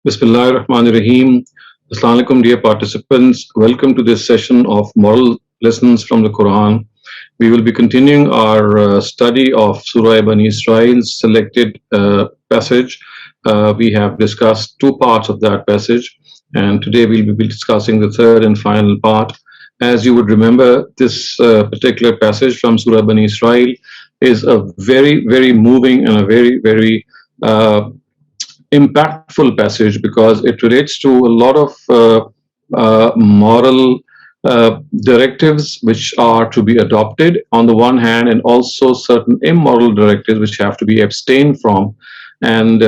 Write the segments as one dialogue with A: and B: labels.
A: Bismillahirrahmanirrahim. Assalamu alaikum, dear participants. Welcome to this session of moral lessons from the Quran. We will be continuing our study of Surah Bani Isra'il's selected passage. We have discussed two parts of that passage, and today we'll be discussing the third and final part. As you would remember, this particular passage from Surah Bani Isra'il is a very, very moving and a very, very impactful passage because it relates to a lot of moral directives which are to be adopted on the one hand, and also certain immoral directives which have to be abstained from. And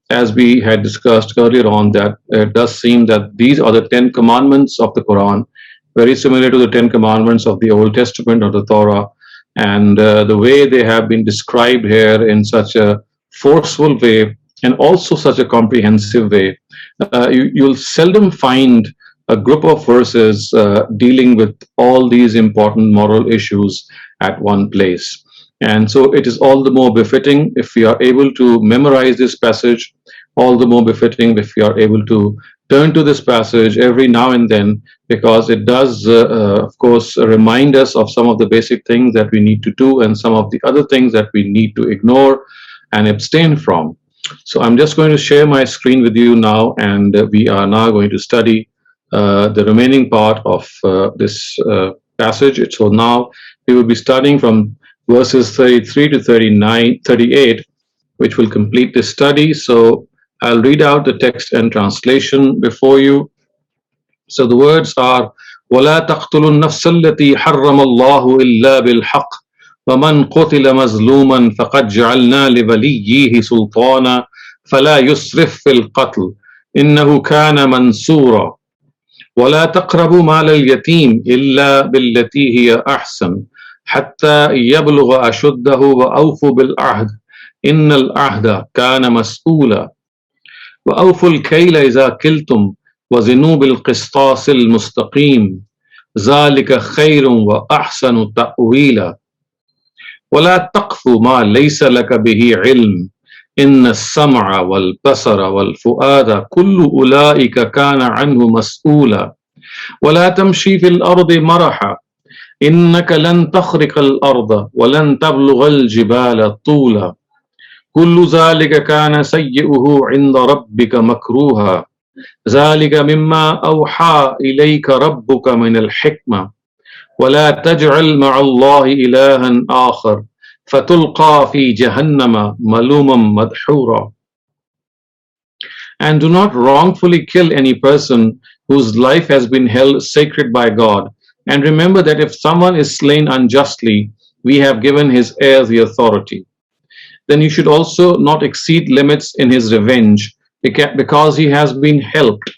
A: as we had discussed earlier on, that it does seem that these are the 10 commandments of the Quran, very similar to the 10 commandments of the Old Testament or the Torah. And the way they have been described here in such a forceful way and also such a comprehensive way, you'll seldom find a group of verses dealing with all these important moral issues at one place. And so it is all the more befitting if we are able to memorize this passage, all the more befitting if we are able to turn to this passage every now and then, because it does, of course, remind us of some of the basic things that we need to do and some of the other things that we need to ignore and abstain from. So I'm just going to share my screen with you now, and we are now going to study the remaining part of this passage. So now we will be studying from verses 33 to 38, which will complete this study. So I'll read out the text and translation before you. So the words are, وَلَا تَقْتُلُوا النَّفْسَ الَّتِي حَرَّمَ اللَّهُ إِلَّا بِالْحَقِّ ومن قتل مظلوما فقد جعلنا لوليه سلطانا فلا يسرف في القتل إنه كان منصورا ولا تقربوا مال اليتيم إلا بالتي هي أحسن حتى يبلغ أشده وأوفوا بالعهد إن العهد كان مسؤولا وأوفوا الكيل إذا كلتم وزنوا بالقسطاس المستقيم ذلك خير وأحسن تأويلا ولا تقف ما ليس لك به علم إن السمع والبصر والفؤاد كل أولئك كان عنه مسؤولا ولا تمشي في الأرض مرحا إنك لن تخرق الأرض ولن تبلغ الجبال طولا كل ذلك كان سيئه عند ربك مكروها ذلك مما أوحى إليك ربك من الحكمة ولا تجعل مع الله إلها آخر فتلقى في جهنم ملوما مدحورا. And do not wrongfully kill any person whose life has been held sacred by God. And remember that if someone is slain unjustly, we have given his heir the authority. Then you should also not exceed limits in his revenge, because he has been helped.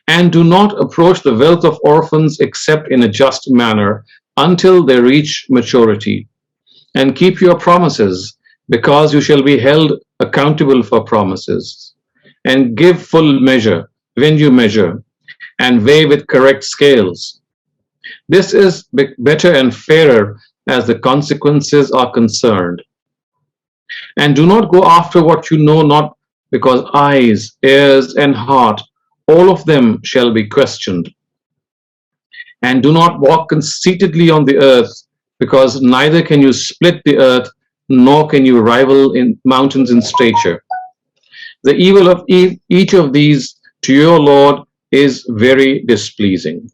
A: And do not approach the wealth of orphans except in a just manner until they reach maturity. And keep your promises, because you shall be held accountable for promises. And give full measure when you measure, and weigh with correct scales. This is better and fairer as the consequences are concerned. And do not go after what you know not, because eyes, ears, and heart, all of them shall be questioned. And do not walk conceitedly on the earth, because neither can you split the earth, nor can you rival in mountains in stature. The evil of each of these to your Lord is very displeasing.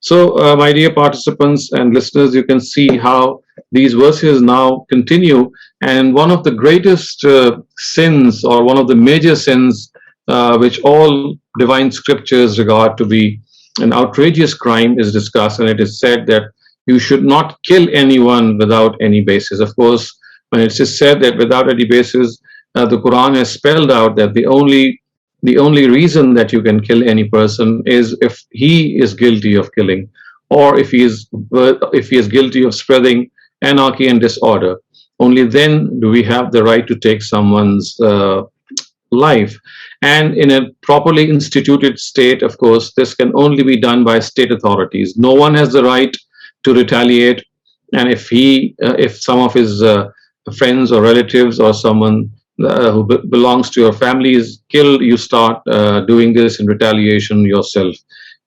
A: So, my dear participants and listeners, you can see how these verses now continue. And one of the greatest sins, or one of the major sins, which all divine scriptures regard to be an outrageous crime, is discussed, and it is said that you should not kill anyone without any basis. Of course, when it is said that without any basis, the Quran has spelled out that the only reason that you can kill any person is if he is guilty of killing, or if he is guilty of spreading anarchy and disorder. Only then do we have the right to take someone's life. And in a properly instituted state, of course, this can only be done by state authorities. No one has the right to retaliate. And if some of his friends or relatives or someone who belongs to your family is killed, you start doing this in retaliation yourself.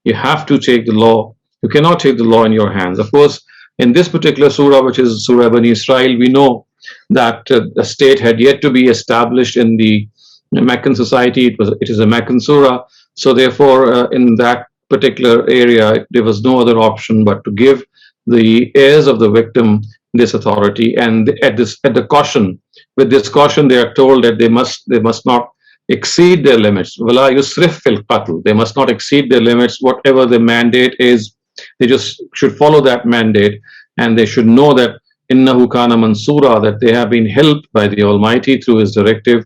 A: You have to take the law. You cannot take the law in your hands. Of course, in this particular surah, which is Surah Bani Isra'il, we know that the state had yet to be established in the Meccan society. It is a Meccan surah, so therefore, in that particular area, there was no other option but to give the heirs of the victim this authority. And at the caution, with this caution, they are told that they must not exceed their limits. Wala yusrif fil qatl. They must not exceed their limits. Whatever the mandate is, they just should follow that mandate, and they should know that innahu kana mansura, that they have been helped by the Almighty through His directive.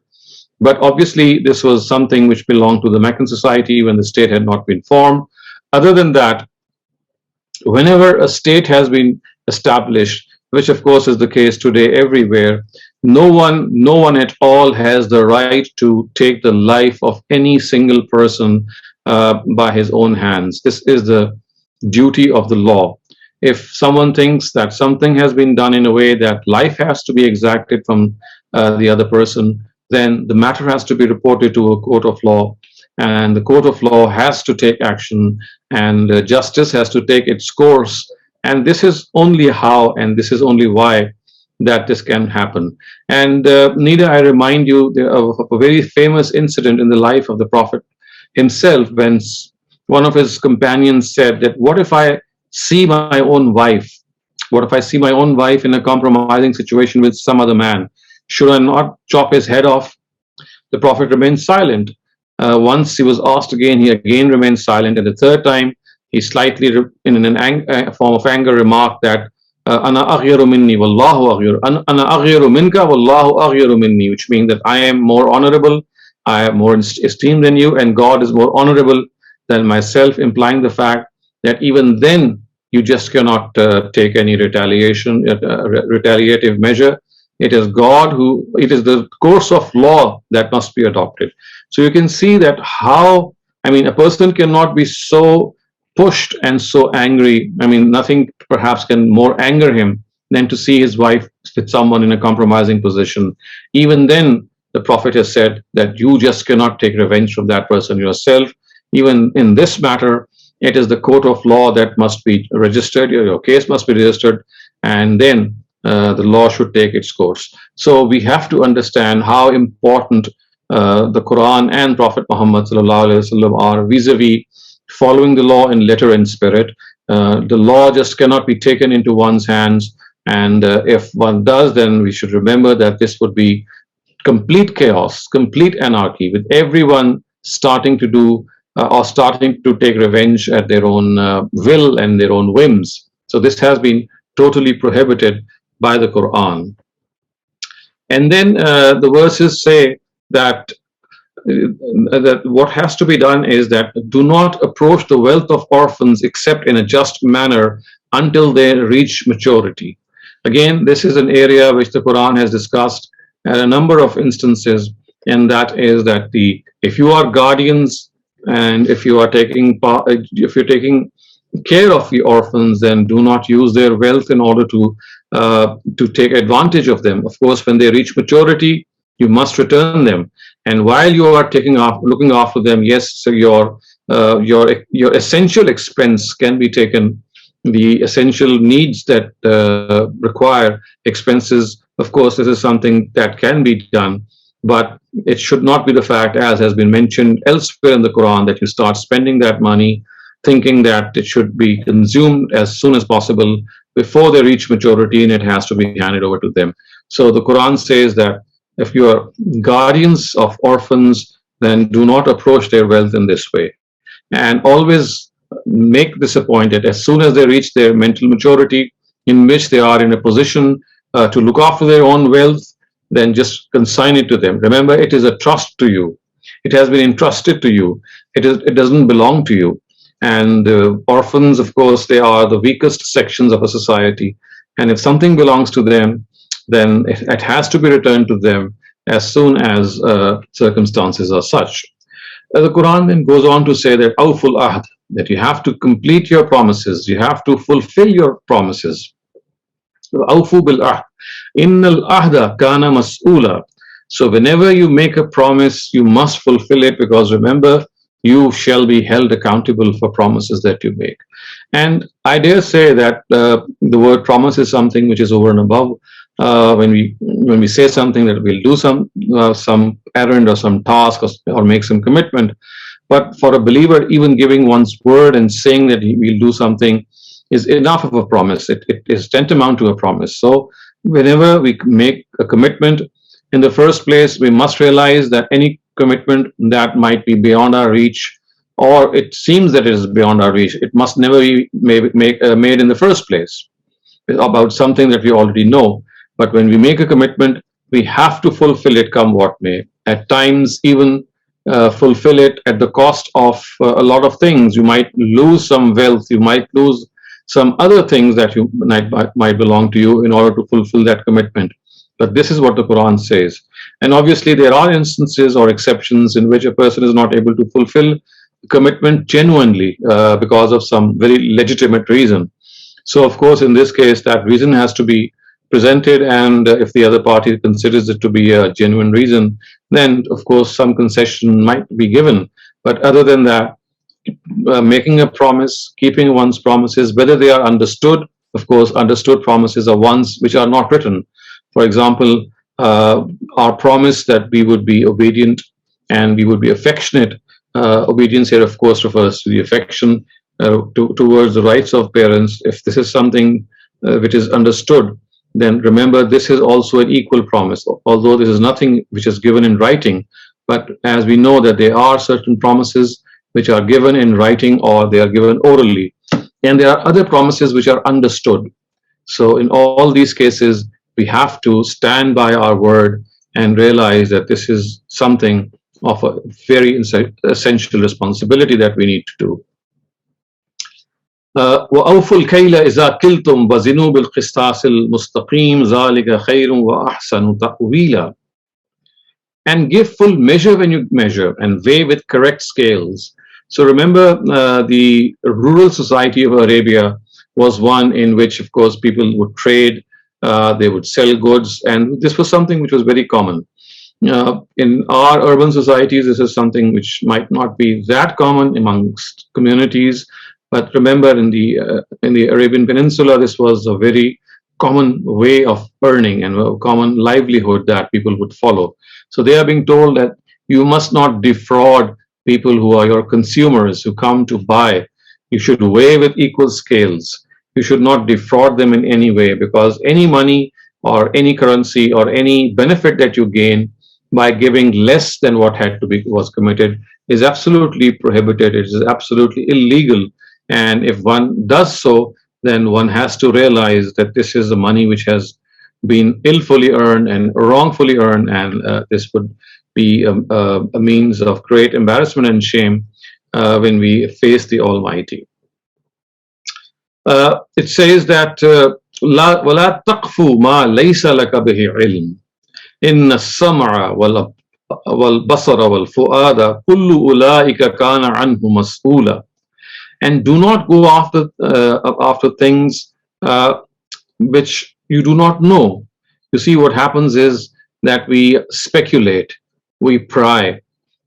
A: But obviously, this was something which belonged to the Meccan society when the state had not been formed. Other than that, whenever a state has been established, which of course is the case today everywhere, no one at all has the right to take the life of any single person by his own hands. This is the duty of the law. If someone thinks that something has been done in a way that life has to be exacted from the other person, then the matter has to be reported to a court of law, and the court of law has to take action, and justice has to take its course. And this is only how, and this is only why that this can happen. And Nida, I remind you of a very famous incident in the life of the Prophet himself, when one of his companions said that, what if I see my own wife? What if I see my own wife in a compromising situation with some other man? Should I not chop his head off? The Prophet remained silent. Once he was asked again, he again remained silent. And the third time, he slightly, in a form of anger, remarked that "Ana aghyaru minni, wallahu aghyaru. Ana aghyaru minka, wallahu aghyaru minni," which means that I am more honorable, I am more esteemed than you, and God is more honorable than myself, implying the fact that even then you just cannot take any retaliative measure. It is God who, it is the course of law that must be adopted. So you can see that how, I mean, a person cannot be so pushed and so angry. I mean, nothing perhaps can more anger him than to see his wife with someone in a compromising position. Even then, the Prophet has said that you just cannot take revenge from that person yourself. Even in this matter, it is the court of law that must be registered, your case must be registered, and then the law should take its course. So we have to understand how important the Quran and Prophet Muhammad ﷺ are vis-a-vis following the law in letter and spirit. The law just cannot be taken into one's hands, and if one does, then we should remember that this would be complete chaos, complete anarchy, with everyone starting to do or starting to take revenge at their own will and their own whims. So this has been totally prohibited by the Quran. And then the verses say that what has to be done is that do not approach the wealth of orphans except in a just manner until they reach maturity. Again, this is an area which the Quran has discussed at a number of instances, and that is that if you are guardians and if you're taking care of the orphans, then do not use their wealth in order to take advantage of them. Of course, when they reach maturity, you must return them. And while you are looking after them, yes, so your essential expense can be taken. The essential needs that require expenses, of course, this is something that can be done, but it should not be the fact, as has been mentioned elsewhere in the Quran, that you start spending that money thinking that it should be consumed as soon as possible before they reach maturity, and it has to be handed over to them. So the Quran says that if you are guardians of orphans, then do not approach their wealth in this way. And always make this a point that as soon as they reach their mental maturity, in which they are in a position to look after their own wealth, then just consign it to them. Remember, it is a trust to you. It has been entrusted to you. It doesn't belong to you. And orphans, of course, they are the weakest sections of a society. And if something belongs to them, then it has to be returned to them as soon as circumstances are such. The Quran then goes on to say that awful ahd, that you have to complete your promises, you have to fulfill your promises. Awfu bil ahd, innal ahda kana mas'ula. So whenever you make a promise, you must fulfill it, because remember, you shall be held accountable for promises that you make. And I dare say that the word promise is something which is over and above. When we say something that we'll do some errand or some task, or make some commitment. But for a believer, even giving one's word and saying that he will do something is enough of a promise. It is tantamount to a promise. So whenever we make a commitment, in the first place, we must realize that any commitment that might be beyond our reach, or it seems that it is beyond our reach, it must never be made in the first place about something that we already know. But when we make a commitment, we have to fulfill it, come what may. At times, even fulfill it at the cost of a lot of things. You might lose some wealth, you might lose some other things that might belong to you in order to fulfill that commitment. But this is what the Quran says. And obviously, there are instances or exceptions in which a person is not able to fulfill commitment genuinely because of some very legitimate reason. So, of course, in this case, that reason has to be presented, and if the other party considers it to be a genuine reason, then, of course, some concession might be given. But other than that, making a promise, keeping one's promises, whether they are understood, of course, understood promises are ones which are not written. For example, our promise that we would be obedient and we would be affectionate. Obedience here, of course, refers to the affection towards the rights of parents. If this is something which is understood, then remember, this is also an equal promise. Although this is nothing which is given in writing, but as we know that there are certain promises which are given in writing or they are given orally, and there are other promises which are understood. So in all these cases, we have to stand by our word and realize that this is something of a very essential responsibility that we need to do. وأوفوا الكيل إذا كلتم وزنوا بالقسطاس المستقيم ذلك خير وأحسن تأويلا. And give full measure when you measure, and weigh with correct scales. So remember, the rural society of Arabia was one in which, of course, people would trade, they would sell goods, and this was something which was very common. In our urban societies, this is something which might not be that common amongst communities. But remember, in the Arabian Peninsula, this was a very common way of earning and a common livelihood that people would follow. So they are being told that you must not defraud people who are your consumers, who come to buy. You should weigh with equal scales. You should not defraud them in any way, because any money or any currency or any benefit that you gain by giving less than what was committed is absolutely prohibited. It is absolutely illegal. And if one does so, then one has to realize that this is the money which has been illfully earned and wrongfully earned, and this would be a means of great embarrassment and shame when we face the Almighty. It says that وَلَا تَقْفُ مَا لَيْسَ لَكَ بِهِ عِلْمٍ إِنَّ السَّمْعَ وَالْبَصَرَ وَالْفُؤَادَ كُلُّ أُولَٰئِكَ كَانَ عَنْهُ مَسْئُولًا. And do not go after things which you do not know. You see, what happens is that we speculate, we pry,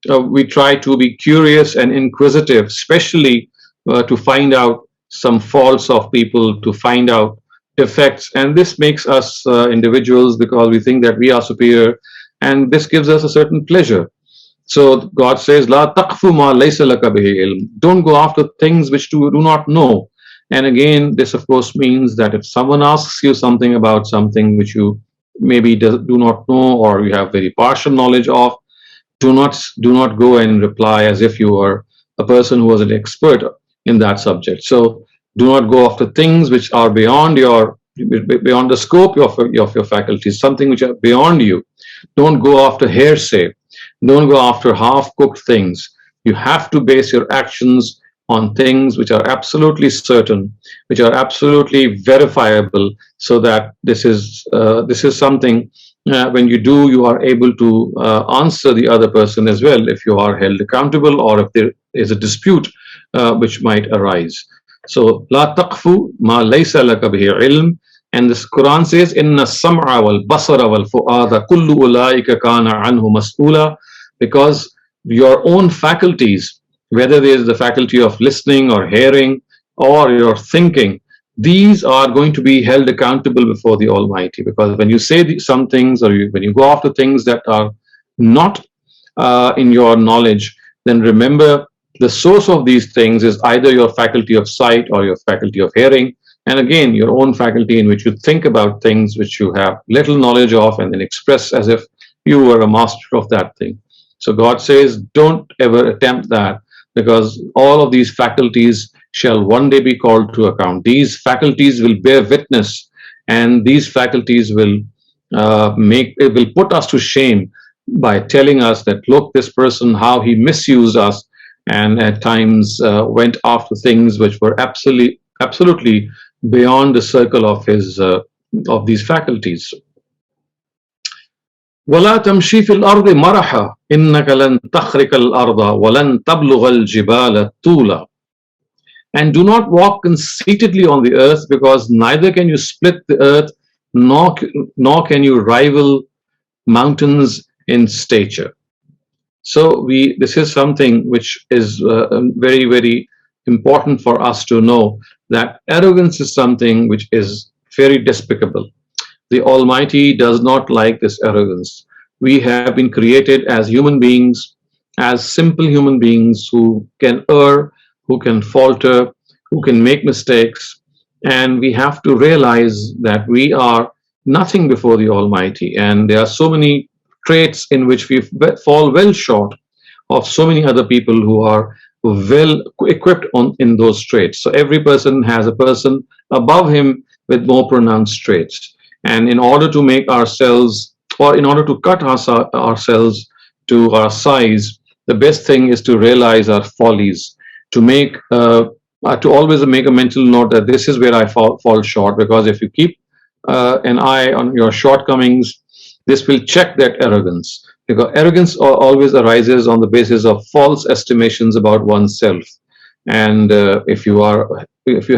A: we try to be curious and inquisitive, especially to find out some faults of people, to find out defects. And this makes us individuals, because we think that we are superior, and this gives us a certain pleasure. So God says, "La taqfu ma laysa laka bihi ilm." Don't go after things which you do not know. And again, this of course means that if someone asks you something about something which you maybe do not know, or you have very partial knowledge of, do not go and reply as if you were a person who was an expert in that subject. So do not go after things which are beyond the scope of your faculties, something which are beyond you. Don't go after hearsay. Don't go after half-cooked things. You have to base your actions on things which are absolutely certain, which are absolutely verifiable, so that this is something when you do, you are able to answer the other person as well if you are held accountable, or if there is a dispute which might arise. So, la taqfu ma laysa laka bihi ilm. And this Quran says, "Inna sam'a wal basara wal fu'ada kullu ulaika kana anhu mas'ula," because your own faculties, whether it is the faculty of listening or hearing or your thinking, these are going to be held accountable before the Almighty. Because when you say some things, or when you go after things that are not in your knowledge, then remember the source of these things is either your faculty of sight or your faculty of hearing, and again, your own faculty in which you think about things which you have little knowledge of and then express as if you were a master of that thing. So God says, don't ever attempt that, because all of these faculties shall one day be called to account. These faculties will bear witness, and these faculties will it will put us to shame by telling us that, look, this person, how he misused us, and at times went after things which were absolutely beyond the circle of these faculties. ولا تمشي في الأرض مرحا إنك لن تخرق الأرض ولن تبلغ الجبال طولا. And do not walk conceitedly on the earth, because neither can you split the earth, nor can you rival mountains in stature. So this is something which is very important for us to know, that arrogance is something which is very despicable. The Almighty does not like this arrogance. We have been created as human beings, as simple human beings who can err, who can falter, who can make mistakes, and we have to realize that we are nothing before the Almighty, and there are so many traits in which we fall well short of so many other people who are well equipped in those traits. So every person has a person above him with more pronounced traits. And in order to make ourselves, or in order to cut ourselves to our size, the best thing is to realize our follies, to always make a mental note that this is where I fall short. Because if you keep an eye on your shortcomings, this will check that arrogance. Because arrogance always arises on the basis of false estimations about oneself. And if you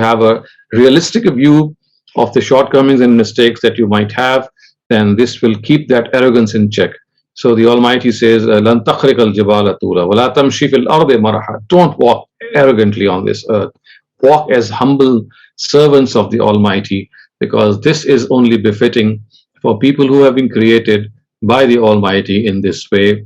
A: have a realistic view of the shortcomings and mistakes that you might have, then this will keep that arrogance in check. So the Almighty says, "Lan takhriqa al-jibala tula, wa la tamshi fil ardi maraha." Don't walk arrogantly on this earth. Walk as humble servants of the Almighty, because this is only befitting for people who have been created by the Almighty in this way.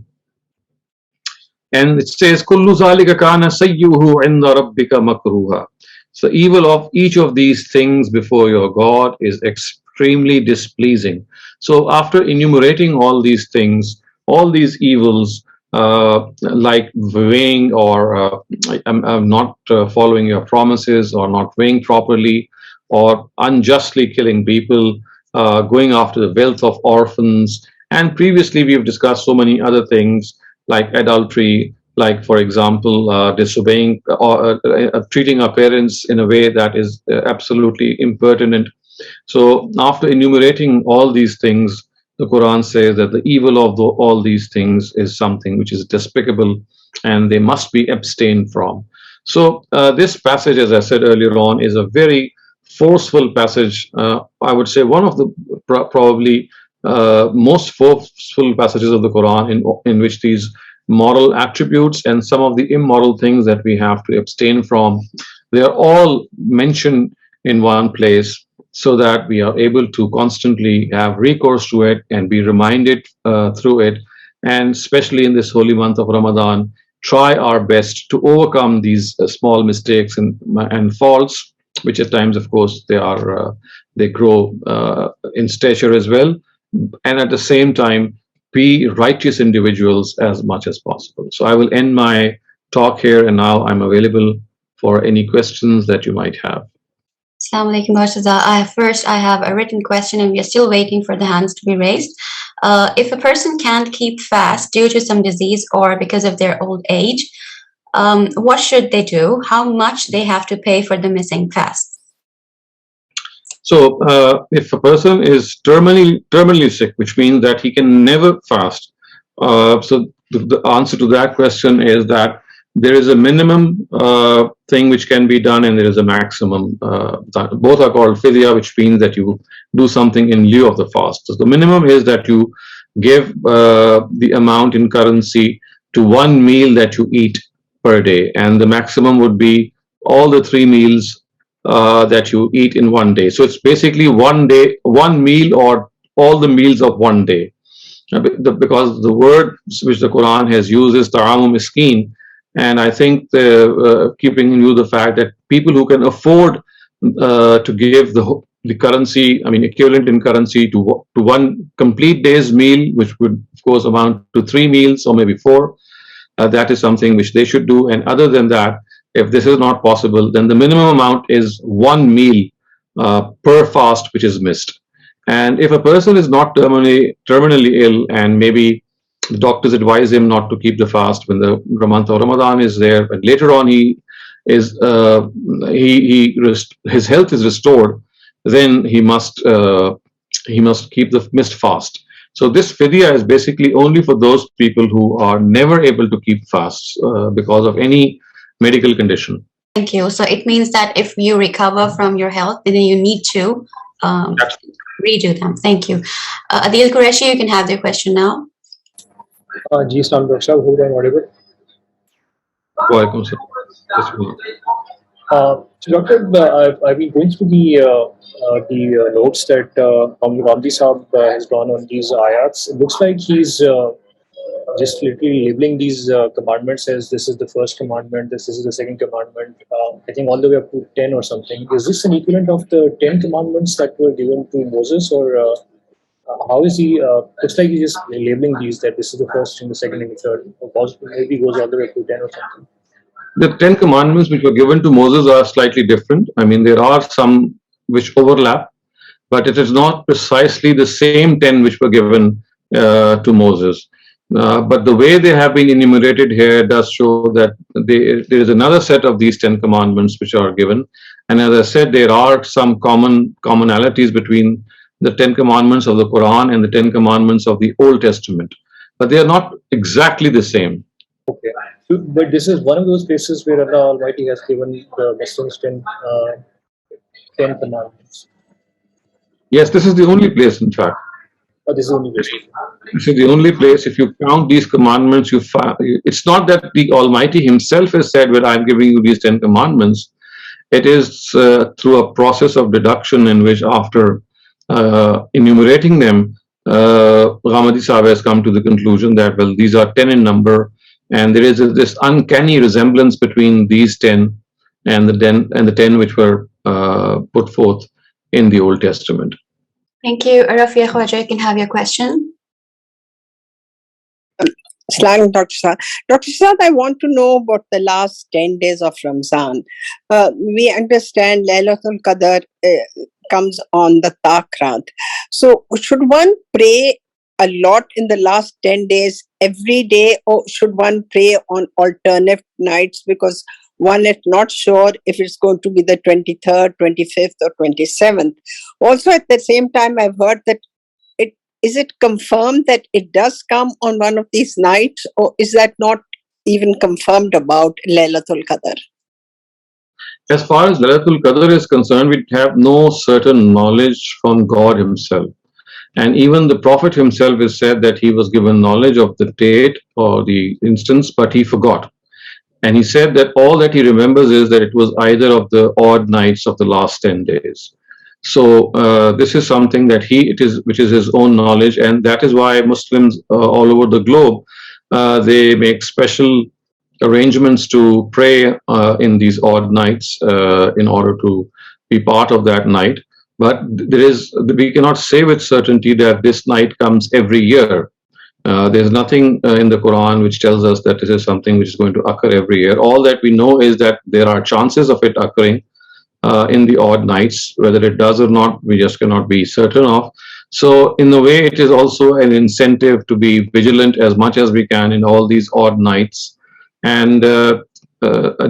A: And it says, "Kullu zalika kana sayyuhu 'inda rabbika makruha." So evil of each of these things before your God is extremely displeasing. So after enumerating all these things, all these evils, like weighing, or I'm not following your promises, or not weighing properly, or unjustly killing people, going after the wealth of orphans, and previously we've discussed so many other things like adultery, like, for example, disobeying or treating our parents in a way that is absolutely impertinent. So after enumerating all these things, the Quran says that the evil of all these things is something which is despicable, and they must be abstained from. So this passage, as I said earlier on, is a very forceful passage. I would say one of the probably most forceful passages of the Quran in which these moral attributes and some of the immoral things that we have to abstain from, they are all mentioned in one place, so that we are able to constantly have recourse to it and be reminded through it. And especially in this holy month of Ramadan, try our best to overcome these small mistakes and faults, which at times, of course, they grow in stature as well, and at the same time be righteous individuals as much as possible. So I will end my talk here, and now I'm available for any questions that you might have.
B: Assalamu alaikum, Shehzad. I have a written question, and we are still waiting for the hands to be raised. If a person can't keep fast due to some disease or because of their old age, what should they do? How much they have to pay for the missing fast?
A: So if a person is terminally sick, which means that he can never fast, so the answer to that question is that there is a minimum thing which can be done, and there is a maximum. Both are called fidya, which means that you do something in lieu of the fast. So the minimum is that you give the amount in currency to one meal that you eat per day, and the maximum would be all the three meals that you eat in one day. So it's basically one day, one meal, or all the meals of one day. Because the word which the Quran has used is ta'amu miskin, and I think keeping in view the fact that people who can afford to give the currency, I mean equivalent in currency to one complete day's meal, which would of course amount to three meals or maybe four, that is something which they should do. And other than that, if this is not possible, then the minimum amount is one meal per fast which is missed. And if a person is not terminally ill, and maybe the doctors advise him not to keep the fast when the month of Ramadan is there, but later on is his health is restored, then he must keep the missed fast. So this fidya is basically only for those people who are never able to keep fasts because of any medical condition.
B: Thank you. So it means that if you recover from your health, then you need to redo them. Thank you. Adil Qureshi, you can have your question now.
C: Ji, Islam Dr. Shehzad, hope I'm audible.
A: Walaikum salam.
C: So, Doctor, I've been going through the notes that Ghamidi Sahab has drawn on these ayats. It looks like he's just literally labeling these commandments as this is the first commandment, this is the second commandment, I think all the way up to 10 or something. Is this an equivalent of the 10 commandments that were given to Moses, or how is he? Looks like he's just labeling these that this is the first and the second and the third, or maybe goes all the way up to 10 or something.
A: The 10 commandments which were given to Moses are slightly different. I mean, there are some which overlap, but it is not precisely the same 10 which were given to Moses. But the way they have been enumerated here does show that there is another set of these 10 commandments which are given. And as I said, there are some commonalities between the 10 commandments of the Quran and the 10 commandments of the Old Testament. But they are not exactly the same.
C: Okay. But this is one of those places where Allah Almighty has given the Muslims 10 commandments.
A: Yes, this is the only place, in fact.
C: Oh, this is the only place.
A: This is the only place. If you count these commandments, you find it's not that the Almighty Himself has said, "Well, I'm giving you these 10 commandments." It is through a process of deduction in which, after enumerating them, Ghamidi Sahib has come to the conclusion that, well, these are 10 in number, and there is this uncanny resemblance between these 10 and the 10 which were put forth in the Old Testament.
B: Thank you. Rafia Khwaja, you can have your question.
D: Slang, Dr. Shehzad. Dr. Shehzad, I want to know about the last 10 days of Ramazan. We understand Laylatul Qadr comes on the Takrat. So should one pray a lot in the last 10 days every day, or should one pray on alternate nights, because one is not sure if it's going to be the 23rd, 25th or 27th. Also at the same time, I've heard that is it confirmed that it does come on one of these nights, or is that not even confirmed about Laylatul Qadr?
A: As far as Laylatul Qadr is concerned, we have no certain knowledge from God Himself. And even the Prophet himself has said that he was given knowledge of the date or the instance, but he forgot. And he said that all that he remembers is that it was either of the odd nights of the last 10 days. So this is something that which is his own knowledge, and that is why Muslims all over the globe, they make special arrangements to pray in these odd nights in order to be part of that night. But we cannot say with certainty that this night comes every year. There's nothing in the Quran which tells us that this is something which is going to occur every year. All that we know is that there are chances of it occurring in the odd nights. Whether it does or not, we just cannot be certain of. So in a way, it is also an incentive to be vigilant as much as we can in all these odd nights, and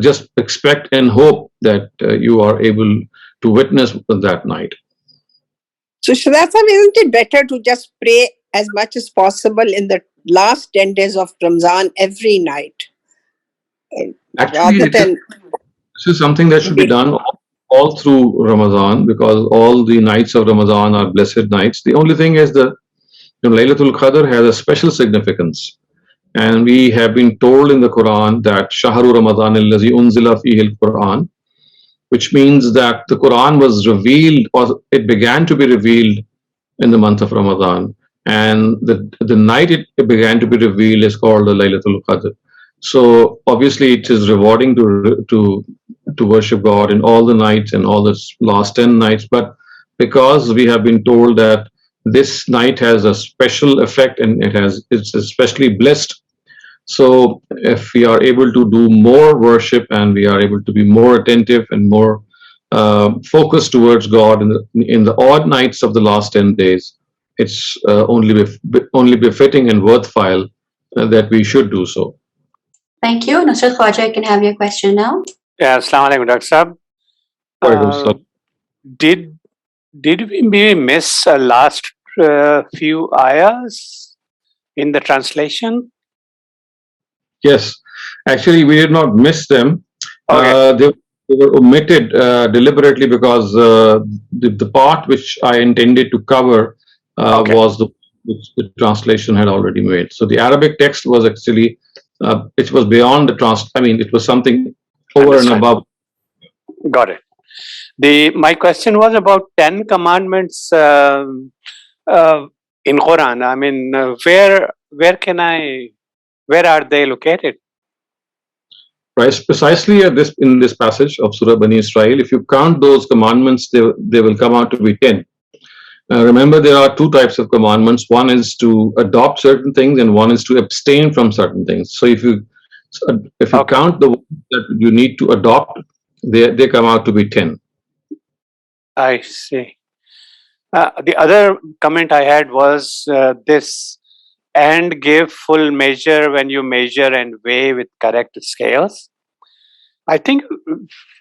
A: just expect and hope that you are able to witness that night.
D: So Shehzad, isn't it better to just pray as much as possible in the last 10 days of Ramazan every night?
A: Actually,
D: rather than
A: this is something that should be done all through Ramadan, because all the nights of Ramadan are blessed nights. The only thing is that Laylatul Qadr has a special significance. And we have been told in the Quran that Shahru Ramadan allazi unzila fihi al-Quran, which means that the Quran was revealed, or it began to be revealed in the month of Ramadan. And the night it began to be revealed is called the Laylatul Qadr. So obviously it is rewarding to worship God in all the nights and all the last 10 nights. But because we have been told that this night has a special effect and it's especially blessed, so if we are able to do more worship and we are able to be more attentive and more focused towards God in the odd nights of the last 10 days, it's only befitting and worthwhile that we should do so.
B: Thank you. Nusrat Khwaja, you can have your question now.
E: Yeah, Assalamu alaikum, Dr. Sahab. Did we maybe miss last few ayahs in the translation?
A: Yes, actually, we did not miss them.
E: Okay.
A: They were omitted deliberately because the part which I intended to cover
E: Okay.
A: was which the translation had already made. So the Arabic text was actually it was beyond the I mean, it was something over and
E: Understood.
A: above.
E: Got it. My question was about 10 commandments in Quran. I mean, where are they located?
A: Right, precisely in this passage of Surah Bani Isra'il, if you count those commandments, they will come out to be 10. Remember, there are two types of commandments. One is to adopt certain things, and one is to abstain from certain things. So if you
E: Okay.
A: count the ones that you need to adopt, they come out to be 10.
E: I see. The other comment I had was this, and give full measure when you measure and weigh with correct scales. I think,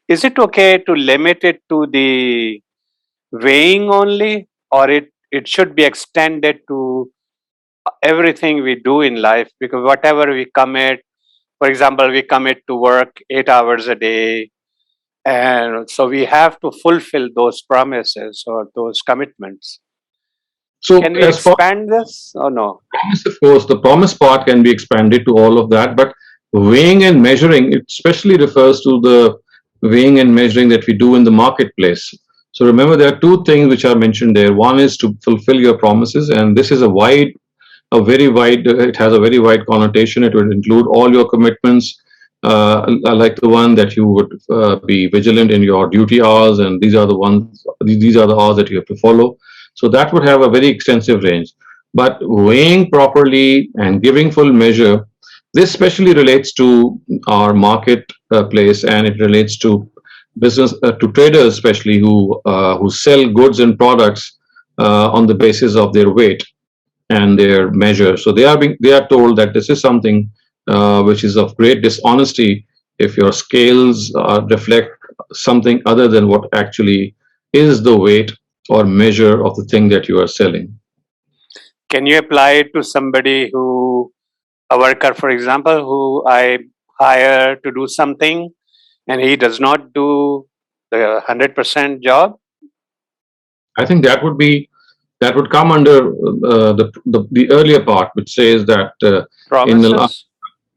E: is it okay to limit it to the weighing only, or it should be extended to everything we do in life? Because whatever we commit, for example, we commit to work 8 hours a day, and so we have to fulfill those promises or those commitments.
A: So
E: Can we
A: as far
E: expand this or no?
A: promise, of course, the promise part can be expanded to all of that, but weighing and measuring, it especially refers to the weighing and measuring that we do in the marketplace. So remember, there are two things which are mentioned there. One is to fulfill your promises, and this is it has a very wide connotation. It would include all your commitments, like the one that you would be vigilant in your duty hours, and these are the hours that you have to follow. So that would have a very extensive range. But weighing properly and giving full measure, this especially relates to our market place, and it relates to business, to traders especially who sell goods and products on the basis of their weight and their measure. So they are told that this is something which is of great dishonesty if your scales reflect something other than what actually is the weight or measure of the thing that you are selling.
E: Can you apply it to somebody a worker, for example, who I hire to do something and he does not do the 100% job?
A: I think that would come under the earlier part, which says that
E: Promises?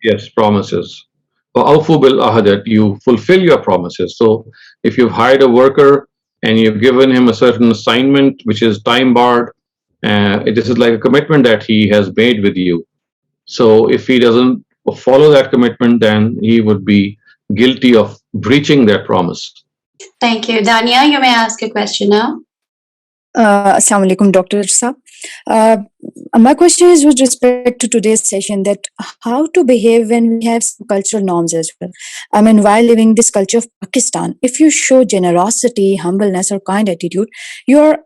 A: yes, promises. Awfu bil ahd, that you fulfill your promises. So if you've hired a worker and you've given him a certain assignment which is time barred, this is like a commitment that he has made with you. So if he doesn't follow that commitment, then he would be guilty of breaching that promise.
B: Thank you. Dania, you may ask a question now.
F: Assalamu alaikum, Dr. Saab. My question is with respect to today's session, that how to behave when we have some cultural norms as well. I mean, while living this culture of Pakistan, if you show generosity, humbleness, or kind attitude, you are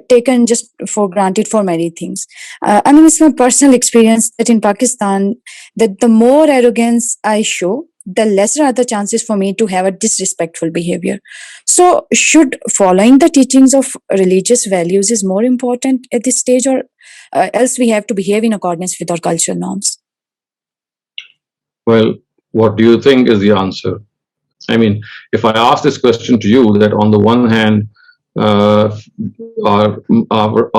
F: taken just for granted for many things. I mean, it's my personal experience that in Pakistan, that the more arrogance I show, the lesser are the chances for me to have a disrespectful behavior. So, should following the teachings of religious values is more important at this stage, or else we have to behave in accordance with our cultural norms?
A: Well, What do you think is the answer? I mean, if I ask this question to you, that on the one hand, uh,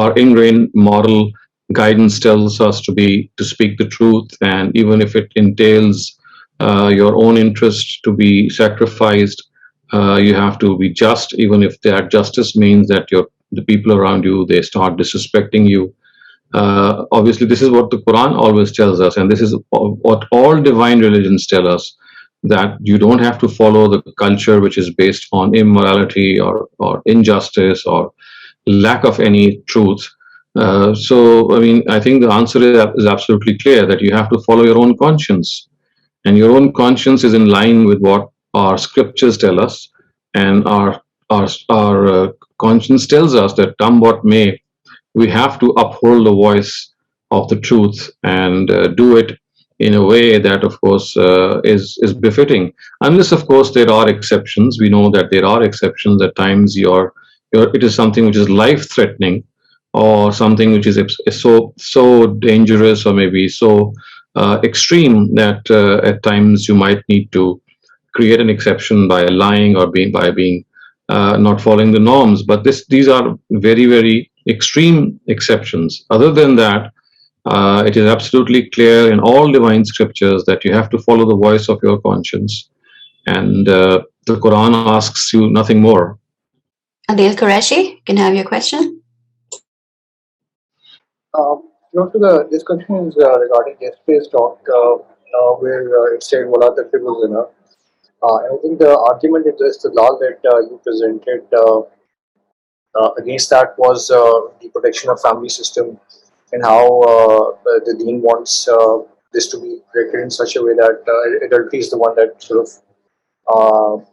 A: our ingrained moral guidance tells us to speak the truth, and even if it entails your own interest to be sacrificed, you have to be just, even if that justice means that the people around you, they start disrespecting you. Obviously, this is what the Quran always tells us, and this is what all divine religions tell us, that you don't have to follow the culture which is based on immorality or injustice or lack of any truth. So, I mean, I think the answer is absolutely clear, that you have to follow your own conscience, and your own conscience is in line with what our scriptures tell us, and our conscience tells us that come what may, we have to uphold the voice of the truth and do it in a way that, of course, is befitting. Unless, of course, there are exceptions. We know that there are exceptions. At times, it is something which is life-threatening, or something which is so dangerous, or maybe so extreme that at times you might need to create an exception by lying, or by being not following the norms. But these are very extreme exceptions. Other than that, it is absolutely clear in all divine scriptures that you have to follow the voice of your conscience, and the Quran asks you nothing more.
B: Adil Qureshi, can I have your question?
G: This question is regarding yesterday's talk, where it said "Wala taqrabu zina." And I think the argument against the law that you presented against that was the protection of family system, and how the Deen wants this to be protected in such a way that adultery is the one that sort of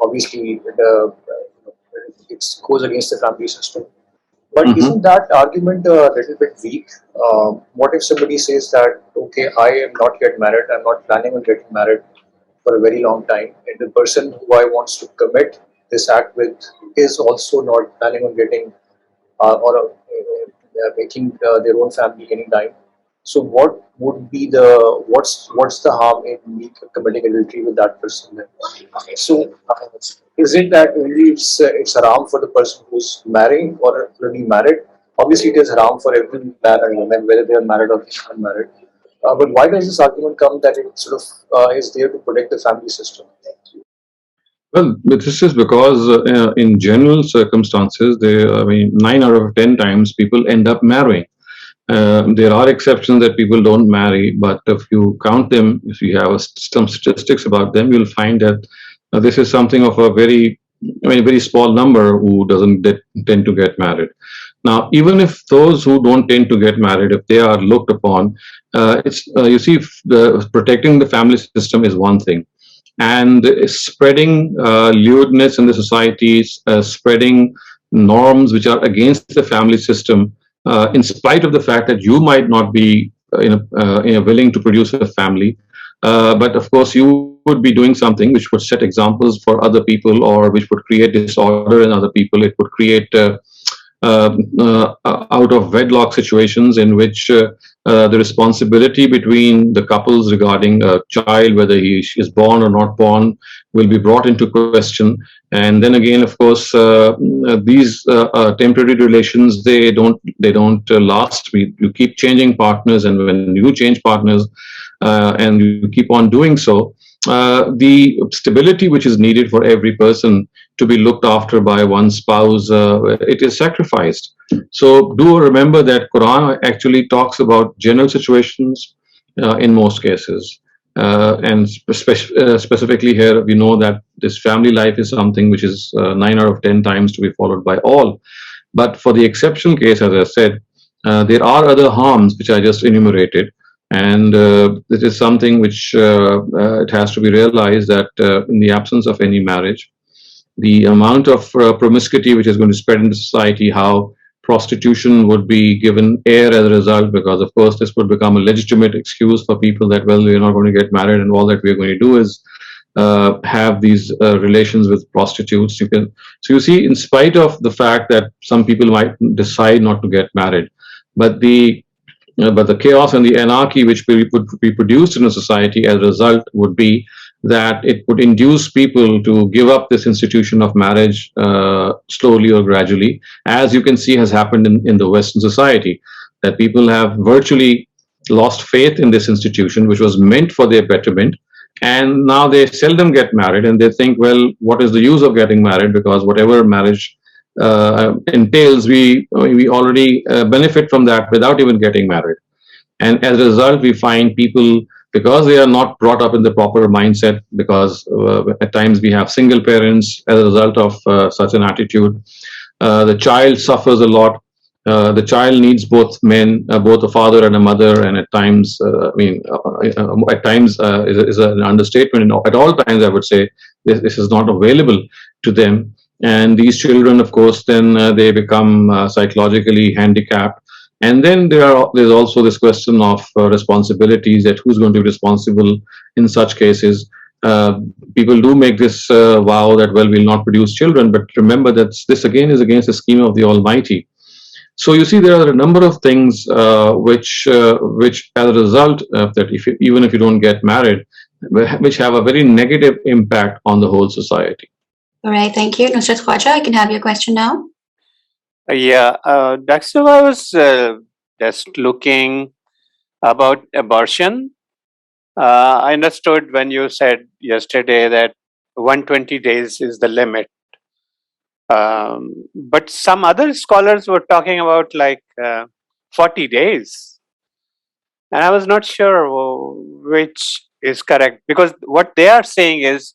G: obviously it goes against the family system. But
A: Mhm.
G: isn't that argument a little bit weak? What if somebody says that, okay, I am not yet married, I'm not planning on getting married for a very long time, and the person who I wants to commit this act with is also not planning on getting or making their own family anytime. So, what would be what's the harm in me committing adultery with that person? Then? So, is it that only it's haram for the person who's marrying or already married? Obviously, it is haram for every man and woman, whether they are married or unmarried. But why does this argument come that it sort of is there to protect the family system?
A: Well, but this is because in general circumstances, I mean, 9 out of 10 times people end up marrying. There are exceptions that people don't marry, but if you count them, if you have some statistics about them, you'll find that this is something of a very small number who doesn't tend to get married. Now, even if those who don't tend to get married, if they are looked upon, you see, protecting the family system is one thing, and spreading lewdness in the societies, spreading norms which are against the family system, in spite of the fact that you might not be willing to produce a family, but of course you would be doing something which would set examples for other people, or which would create disorder in other people. It would create out of wedlock situations in which the responsibility between the couples regarding a child, whether he is born or not born, will be brought into question. And then again, of course, these temporary relations, they don't last. You keep changing partners, and when you change partners and you keep on doing so, the stability which is needed for every person to be looked after by one spouse, it is sacrificed. So do remember that Quran actually talks about general situations in most cases. And specifically here, we know that this family life is something which is 9 out of 10 times to be followed by all. But for the exception case, as I said, there are other harms which I just enumerated. And it is something which it has to be realized that in the absence of any marriage, the amount of promiscuity which is going to spread into society, how prostitution would be given air as a result, because of course this would become a legitimate excuse for people that, well, we're not going to get married, and all that we're going to do is have these relations with prostitutes. So you see, in spite of the fact that some people might decide not to get married, but the chaos and the anarchy which would be produced in a society as a result would be that it would induce people to give up this institution of marriage slowly or gradually, as you can see has happened in the Western society, that people have virtually lost faith in this institution, which was meant for their betterment. And now they seldom get married, and they think, well, what is the use of getting married? Because whatever marriage entails, we already benefit from that without even getting married. And as a result, we find people, because they are not brought up in the proper mindset, because at times we have single parents as a result of such an attitude. The child suffers a lot. The child needs both men, both a father and a mother, and at times, at times is an understatement. At all times, I would say this is not available to them. And these children, of course, then they become psychologically handicapped. And then there's also this question of responsibilities, that who's going to be responsible in such cases. People do make this vow that, well, we'll not produce children, but remember that this again is against the scheme of the Almighty. So you see, there are a number of things which, as a result of that, even if you don't get married, which have a very negative impact on the whole society.
B: All right, thank you. Nusrat Khwaja, I can have your question now.
E: Dr. I was just looking about abortion. I understood when you said yesterday that 120 days is the limit. But some other scholars were talking about like 40 days. And I was not sure which is correct, because what they are saying is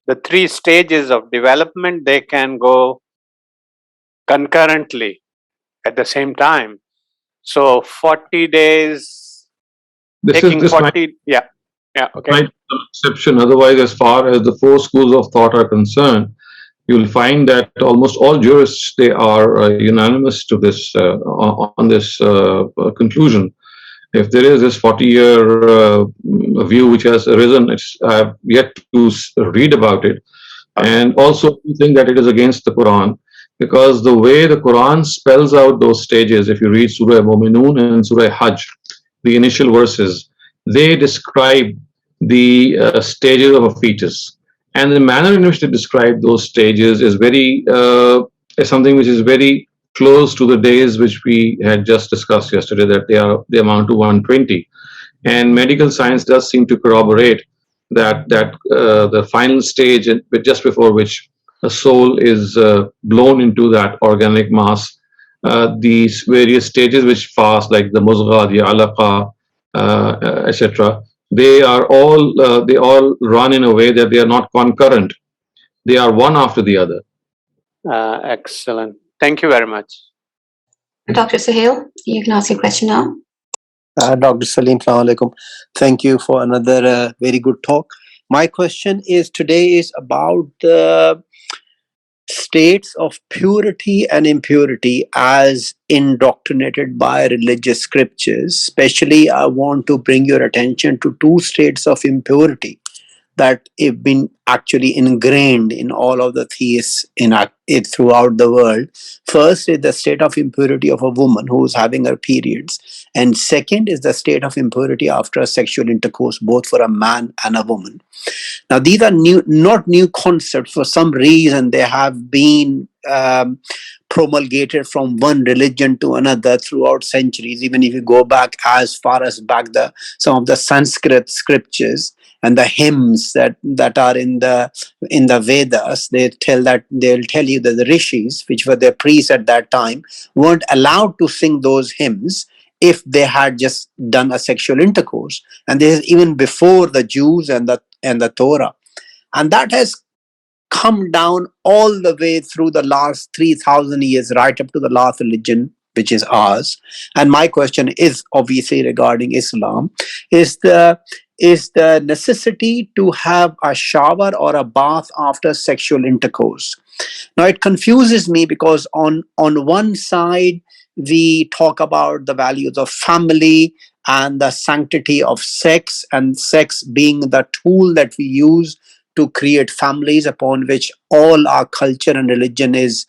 E: the 3 stages of development, they can go concurrently at the same time. So 40 days, taking 40, okay.
A: Might be an exception. Otherwise, as far as the 4 schools of thought are concerned, you'll find that almost all jurists, they are unanimous to this on this conclusion. If there is this 40-year view which has arisen, I have yet to read about it. And also, I think that it is against the Quran, because the way the Quran spells out those stages, if you read Surah Mu'minun and Surah Hajj, the initial verses, they describe the stages of a fetus. And the manner in which they describe those stages is is something which is very close to the days which we had just discussed yesterday, that they amount to 120. And medical science does seem to corroborate that the final stage, just before which the soul is blown into that organic mass, these various stages which pass, like the muzgha, the alaqa, etc., they all run in a way that they are not concurrent. They are one after the other.
E: Excellent. Thank you very much.
B: Dr. Suhail, you can ask your question now.
H: Dr. Saleem, Assalamu alaikum. Thank you for another very good talk. My question today is about the states of purity and impurity as indoctrinated by religious scriptures. Especially, I want to bring your attention to 2 states of impurity that have been actually ingrained in all of the theists throughout the world. First is the state of impurity of a woman who is having her periods. And second is the state of impurity after a sexual intercourse, both for a man and a woman. Now, these are not new concepts. For some reason, they have been promulgated from one religion to another throughout centuries. Even if you go back as far as some of the Sanskrit scriptures and the hymns that are in the Vedas, they'll tell you that the rishis, which were their priests at that time, weren't allowed to sing those hymns if they had just done a sexual intercourse. And this is even before the Jews and the Torah. And that has come down all the way through the last 3,000 years, right up to the last religion, which is ours. And my question is obviously regarding Islam, is the necessity to have a shower or a bath after sexual intercourse. Now, it confuses me because on one side, we talk about the values of family and the sanctity of sex, and sex being the tool that we use to create families upon which all our culture and religion is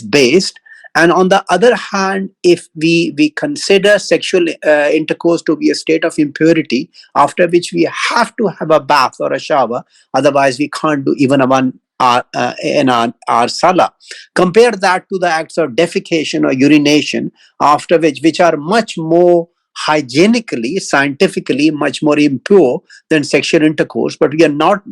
H: based. And on the other hand, if we consider sexual intercourse to be a state of impurity, after which we have to have a bath or a shower, otherwise we can't do even a one in our salah. Compare that to the acts of defecation or urination, after which are much more hygienically, scientifically, much more impure than sexual intercourse. But it's not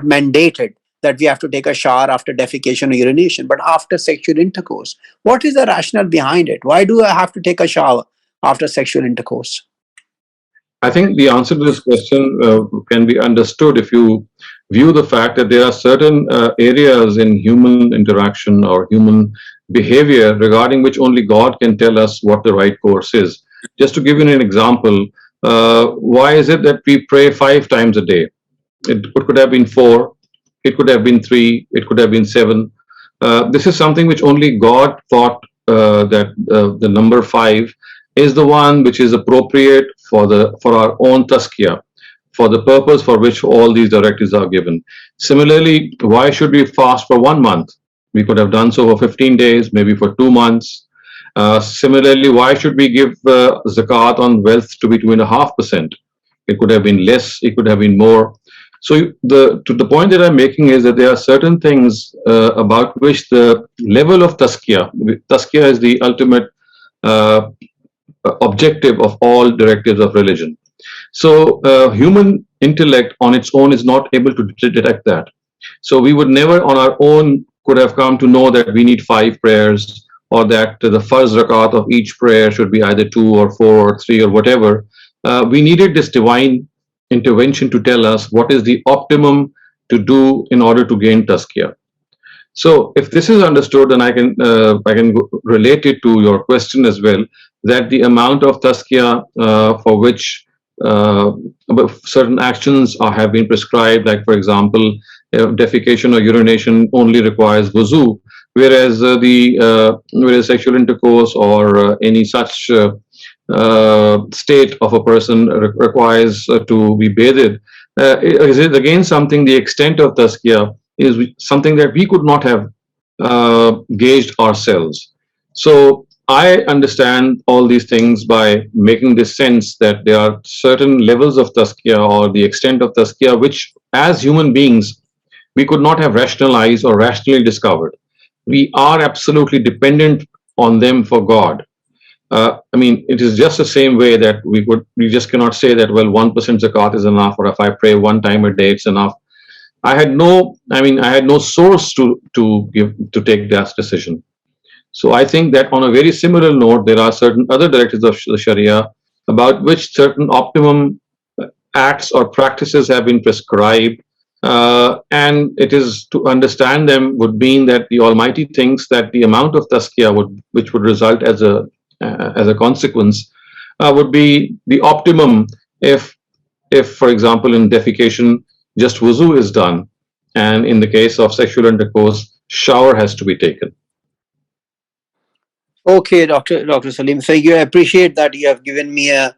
H: mandated that we have to take a shower after defecation or urination, but after sexual intercourse. What is the rationale behind it? Why do I have to take a shower after sexual intercourse?
A: I think the answer to this question can be understood if you view the fact that there are certain areas in human interaction or human behavior regarding which only God can tell us what the right course is. Just to give you an example, why is it that we pray 5 times a day? It could have been 4, it could have been 3, it could have been 7. This is something which only God thought that the number 5 is the one which is appropriate for our own taskiyah, for the purpose for which all these directives are given. Similarly, why should we fast for 1 month? We could have done so for 15 days, maybe for 2 months. Similarly, why should we give zakat on wealth to be 2.5%? It could have been less, it could have been more. So the point that I'm making is that there are certain things about which the level of tazkiyah is the ultimate objective of all directives of religion. So human intellect on its own is not able to detect that. So we would never on our own could have come to know that we need 5 prayers, or that the first rakat of each prayer should be either 2 or 4 or 3 or whatever. We needed this divine intervention to tell us what is the optimum to do in order to gain tazkiyah. So if this is understood, then I can relate it to your question as well, that the amount of tazkiyah for which certain actions have been prescribed, like for example, defecation or urination only requires wuzu, whereas whereas sexual intercourse or any such state of a person requires to be bathed. Is it again something, the extent of tazkiyah is something that we could not have gauged ourselves. So I understand all these things by making this sense that there are certain levels of tazkiyah or the extent of tazkiyah which as human beings we could not have rationalized or rationally discovered. We are absolutely dependent on them for God. I mean, it is just the same way that we just cannot say that, well, 1% zakat is enough, or if I pray 1 time a day, it's enough. I had no source to take that decision. So I think that on a very similar note, there are certain other directives of the Sharia about which certain optimum acts or practices have been prescribed. And it is to understand them would mean that the Almighty thinks that the amount of tazkiyah which would result as a consequence would be the optimum if for example in defecation just wuzu is done, and in the case of sexual intercourse shower has to be taken.
H: Okay, Dr. Saleem, thank you. I appreciate that you have given me a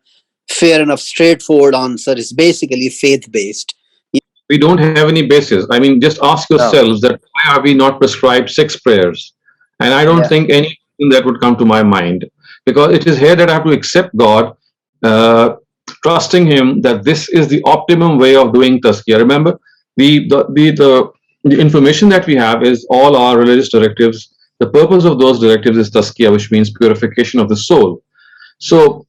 H: fair enough straightforward answer. It's basically faith-based.
A: We don't have any basis. I mean, just ask yourselves that why are we not prescribed 6 prayers? And I don't think anything that would come to my mind, because it is here that I have to accept God, trusting Him that this is the optimum way of doing tazkiyah. Remember, the information that we have is all our religious directives. The purpose of those directives is tazkiyah, which means purification of the soul. So,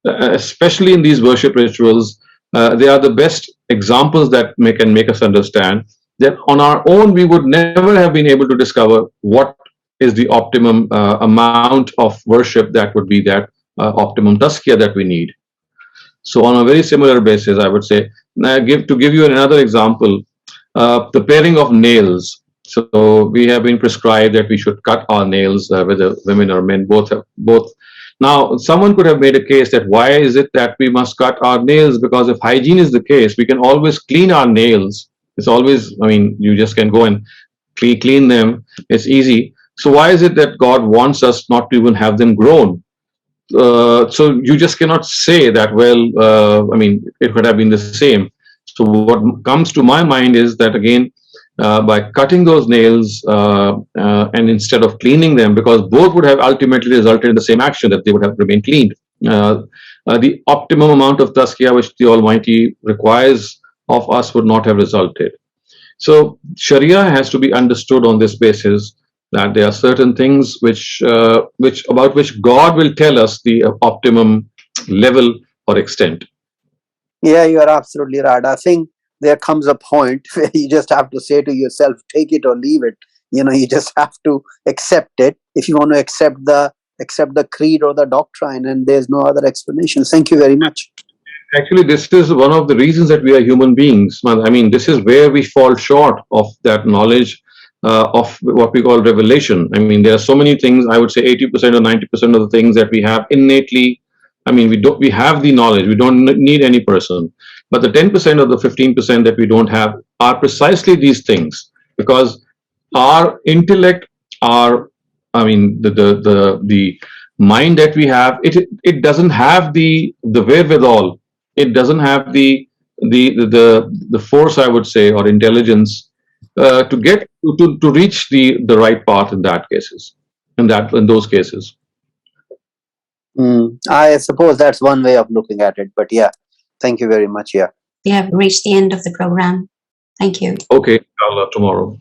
A: especially in these worship rituals, they are the best examples that can make us understand that on our own we would never have been able to discover what is the optimum amount of worship that would be that optimum tazkiyah that we need. So on a very similar basis, I would say, to give you another example, the paring of nails. So we have been prescribed that we should cut our nails, whether women or men, both. Now, someone could have made a case that why is it that we must cut our nails? Because if hygiene is the case, we can always clean our nails. It's always, I mean, you just can go and clean them. It's easy. So why is it that God wants us not to even have them grown? So you just cannot say that, well, I mean, it could have been the same. So what comes to my mind is that, again, by cutting those nails and instead of cleaning them, because both would have ultimately resulted in the same action, that they would have remained cleaned. The optimum amount of tazkiyah which the Almighty requires of us would not have resulted. So Sharia has to be understood on this basis, that there are certain things which about which God will tell us the optimum level or extent.
H: Yeah, you are absolutely right. I think there comes a point where you just have to say to yourself, take it or leave it. You just have to accept it if you want to accept the creed or the doctrine, and there's no other explanation. Thank you very much.
A: Actually, this is one of the reasons that we are human beings. I mean, this is where we fall short of that knowledge of what we call revelation. I mean, there are so many things. I would say 80% or 90% of the things that we have innately. I mean, we have the knowledge. We don't need any person. But the 10% or the 15% that we don't have are precisely these things, because our intellect, I mean, the mind that we have, it doesn't have the wherewithal. It doesn't have the force, I would say, or intelligence to get to reach the right path in those cases.
H: I suppose that's one way of looking at it. But yeah, thank you very much. Yeah.
B: We have reached the end of the program. Thank you.
A: Okay, inshallah, tomorrow.